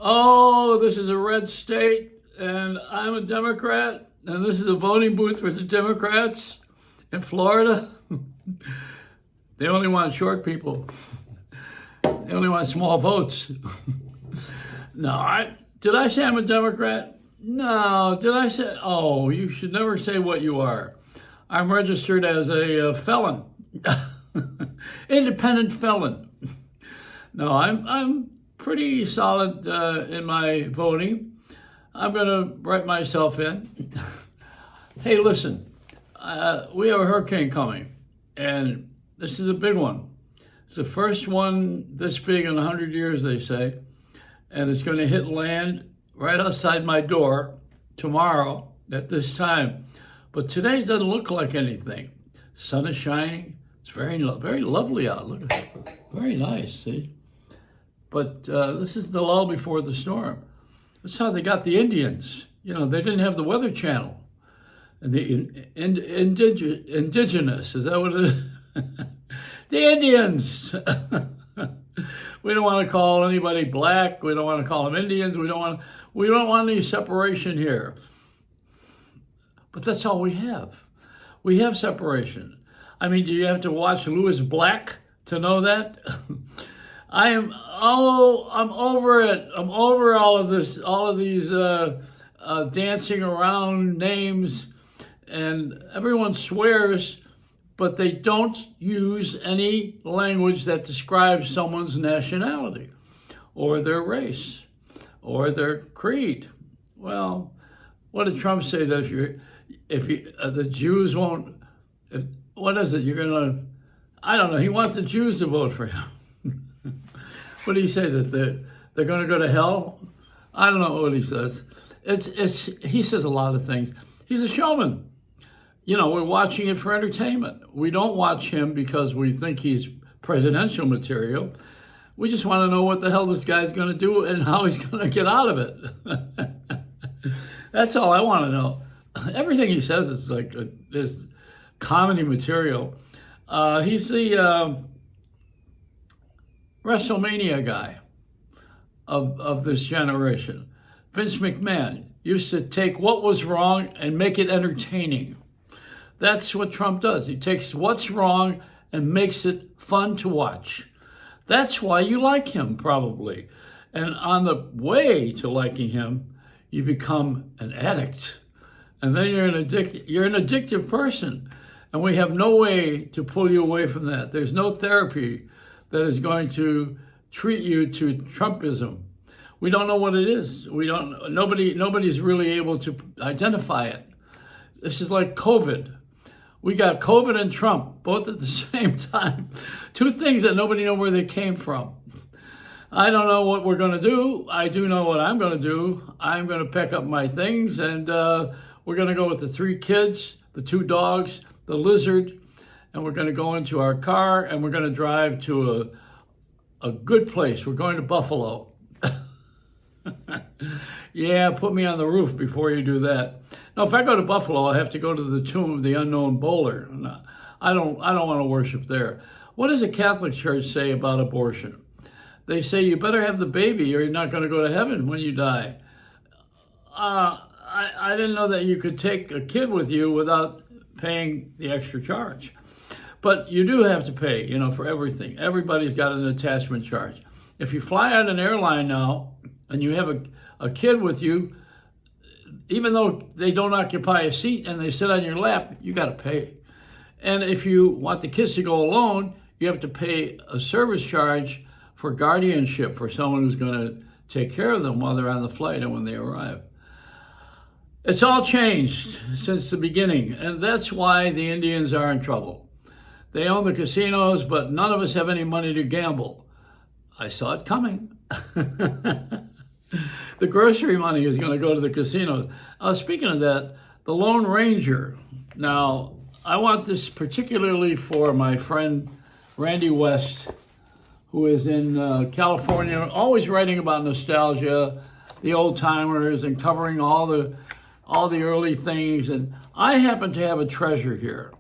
Oh, this is a red state, and I'm a Democrat, and this is a voting booth for the Democrats in Florida. They only want short people. They only want small votes. No, did I say I'm a Democrat? No, did I say? Oh, you should never say what you are. I'm registered as a felon, independent felon. No, I'm pretty solid in my voting. I'm going to write myself in. Hey, listen, we have a hurricane coming, and this is a big one. It's the first one this big in 100 years, they say, and it's going to hit land right outside my door tomorrow at this time. But today it doesn't look like anything. Sun is shining. It's very lovely out. Look at it. Very nice, see? But this is the lull before the storm. That's how they got the Indians. You know, they didn't have the Weather Channel. And the indigenous, is that what it is? The Indians. We don't want to call anybody black. We don't want to call them Indians. We don't want any separation here. But that's all we have. We have separation. I mean, do you have to watch Lewis Black to know that? I'm over it. I'm over all of this, all of these dancing around names, and everyone swears, but they don't use any language that describes someone's nationality or their race or their creed. Well, what did Trump say that if the Jews won't, what is it? You're gonna, I don't know. He wants the Jews to vote for him. What did he say, that they're going to go to hell? I don't know what he says. He says a lot of things. He's a showman. You know, we're watching it for entertainment. We don't watch him because we think he's presidential material. We just want to know what the hell this guy's going to do and how he's going to get out of it. That's all I want to know. Everything he says is like this comedy material. He's the WrestleMania guy of this generation. Vince McMahon used to take what was wrong and make it entertaining. That's what Trump does. He takes what's wrong and makes it fun to watch. That's why you like him, probably. And on the way to liking him, you become an addict. And then you're an addictive person. And we have no way to pull you away from that. There's no therapy that is going to treat you to Trumpism. We don't know what it is. Nobody's really able to identify it. This is like COVID. We got COVID and Trump, both at the same time. Two things that nobody knows where they came from. I don't know what we're gonna do. I do know what I'm gonna do. I'm gonna pick up my things, and we're gonna go with the 3 kids, the 2 dogs, the lizard, and we're going to go into our car, and we're going to drive to a good place. We're going to Buffalo. Yeah, put me on the roof before you do that. Now, if I go to Buffalo, I have to go to the tomb of the unknown bowler. No, I don't want to worship there. What does the Catholic Church say about abortion? They say you better have the baby or you're not going to go to heaven when you die. I didn't know that you could take a kid with you without paying the extra charge. But you do have to pay, you know, for everything. Everybody's got an attachment charge. If you fly on an airline now and you have a kid with you, even though they don't occupy a seat and they sit on your lap, you got to pay. And if you want the kids to go alone, you have to pay a service charge for guardianship for someone who's going to take care of them while they're on the flight and when they arrive. It's all changed since the beginning, and that's why the Indians are in trouble. They own the casinos, but none of us have any money to gamble. I saw it coming. The grocery money is going to go to the casinos. Speaking of that, the Lone Ranger. Now, I want this particularly for my friend Randy West, who is in California, always writing about nostalgia, the old timers, and covering all the early things. And I happen to have a treasure here.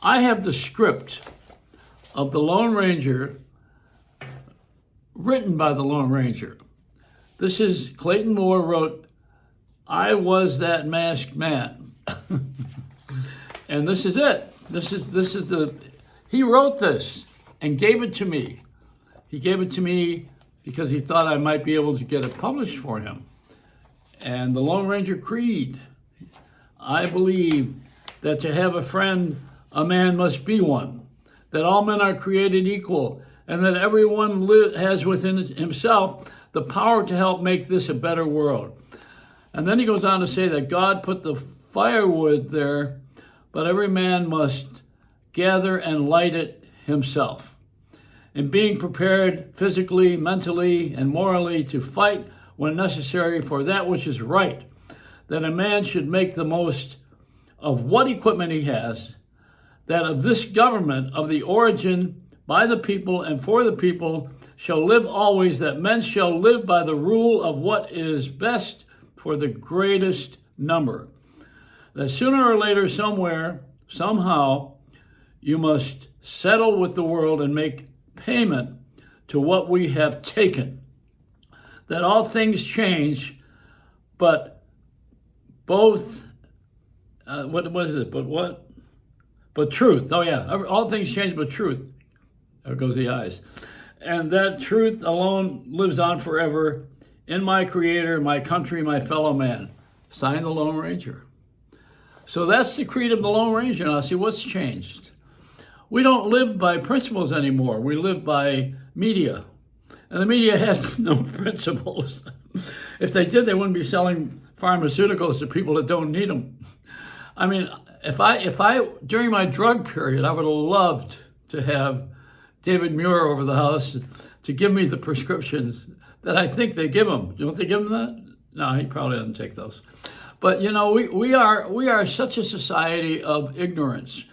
I have the script of the Lone Ranger, written by the Lone Ranger. This is Clayton Moore wrote, "I Was That Masked Man." And this is it. He wrote this and gave it to me. He gave it to me because he thought I might be able to get it published for him. And the Lone Ranger Creed, I believe that to have a friend, a man must be one, that all men are created equal, and that everyone has within himself the power to help make this a better world. And then he goes on to say that God put the firewood there, but every man must gather and light it himself. And being prepared physically, mentally, and morally to fight when necessary for that which is right, that a man should make the most of what equipment he has, that of this government, of the origin, by the people and for the people, shall live always, that men shall live by the rule of what is best for the greatest number. That sooner or later, somewhere, somehow, you must settle with the world and make payment to what we have taken. That all things change, but both, what is it? But what? But truth. Oh yeah, all things change but truth. There goes the eyes. And that truth alone lives on forever in my Creator, my country, my fellow man. Signed, the Lone Ranger. So that's the creed of the Lone Ranger. Now see what's changed. We don't live by principles anymore. We live by media. And the media has no principles. If they did, they wouldn't be selling pharmaceuticals to people that don't need them. I mean, if I during my drug period, I would have loved to have David Muir over the house to give me the prescriptions that I think they give him. Don't they give him that? No, he probably doesn't take those. But you know, we are such a society of ignorance.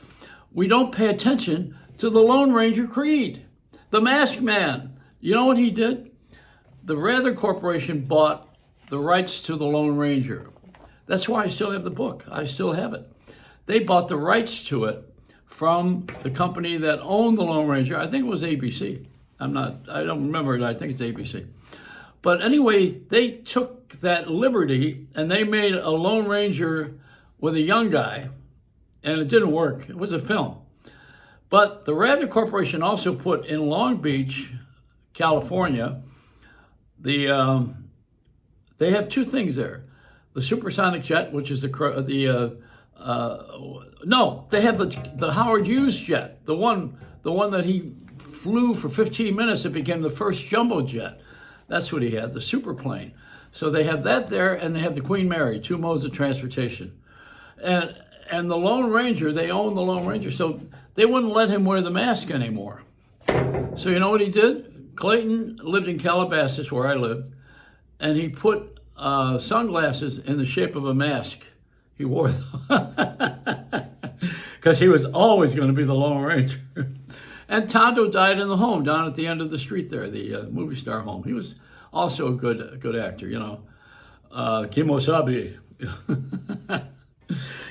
We don't pay attention to the Lone Ranger Creed. The Masked Man. You know what he did? The Rather Corporation bought the rights to the Lone Ranger. That's why I still have the book. I still have it. They bought the rights to it from the company that owned the Lone Ranger. I think it was ABC. I don't remember it. I think it's ABC. But anyway, they took that liberty and they made a Lone Ranger with a young guy, and it didn't work. It was a film. But the Rather Corporation also put in Long Beach, California, they have two things there. The supersonic jet, which is they have the Howard Hughes jet, the one that he flew for 15 minutes. It became the first jumbo jet. That's what he had, the super plane. So they have that there, and they have the Queen Mary, two modes of transportation. And the Lone Ranger, they own the Lone Ranger, so they wouldn't let him wear the mask anymore. So you know what he did? Clayton lived in Calabasas, where I lived, and he put sunglasses in the shape of a mask. He wore them because he was always going to be the Lone Ranger. And Tonto died in the home down at the end of the street there, the movie star home. He was also a good actor, you know. Kimosabi.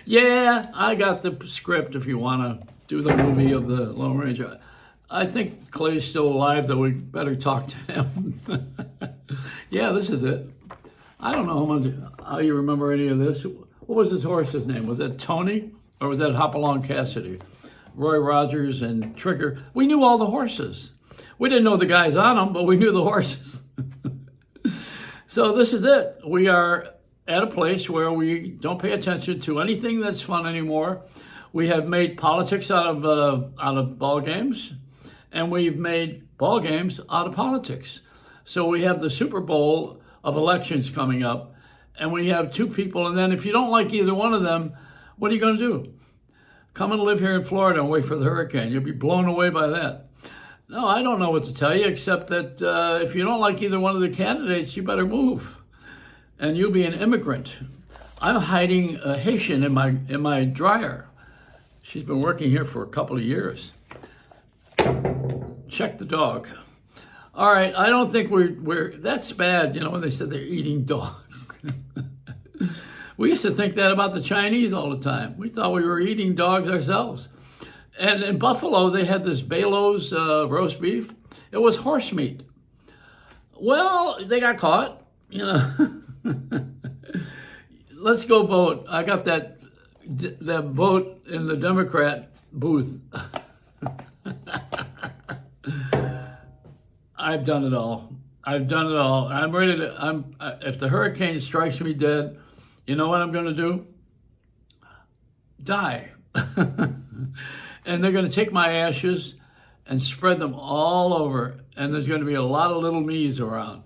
Yeah, I got the script if you want to do the movie of the Lone Ranger. I think Clay's still alive, though we better talk to him. Yeah, this is it. I don't know how you remember any of this. What was his horse's name? Was that Tony or was that Hopalong Cassidy? Roy Rogers and Trigger. We knew all the horses. We didn't know the guys on them, but we knew the horses. So this is it. We are at a place where we don't pay attention to anything that's fun anymore. We have made politics out of ball games, and we've made ball games out of politics. So we have the Super Bowl of elections coming up, and we have two people, and then if you don't like either one of them, what are you going to do? Come and live here in Florida and wait for the hurricane. You'll be blown away by that. No, I don't know what to tell you, except that if you don't like either one of the candidates, you better move. And you'll be an immigrant. I'm hiding a Haitian in my dryer. She's been working here for a couple of years. Check the dog. All right, I don't think we're that's bad, you know, when they said they're eating dogs. We used to think that about the Chinese all the time. We thought we were eating dogs ourselves. And in Buffalo, they had this Balo's roast beef. It was horse meat. Well, they got caught. You know, let's go vote. I got that vote in the Democrat booth. I've done it all. I've done it all. I'm ready to. If the hurricane strikes me dead, you know what I'm going to do? Die. And they're going to take my ashes and spread them all over. And there's going to be a lot of little me's around.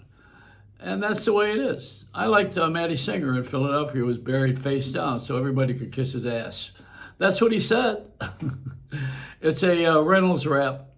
And that's the way it is. I liked Matty Singer in Philadelphia was buried face down so everybody could kiss his ass. That's what he said. It's a Reynolds rap.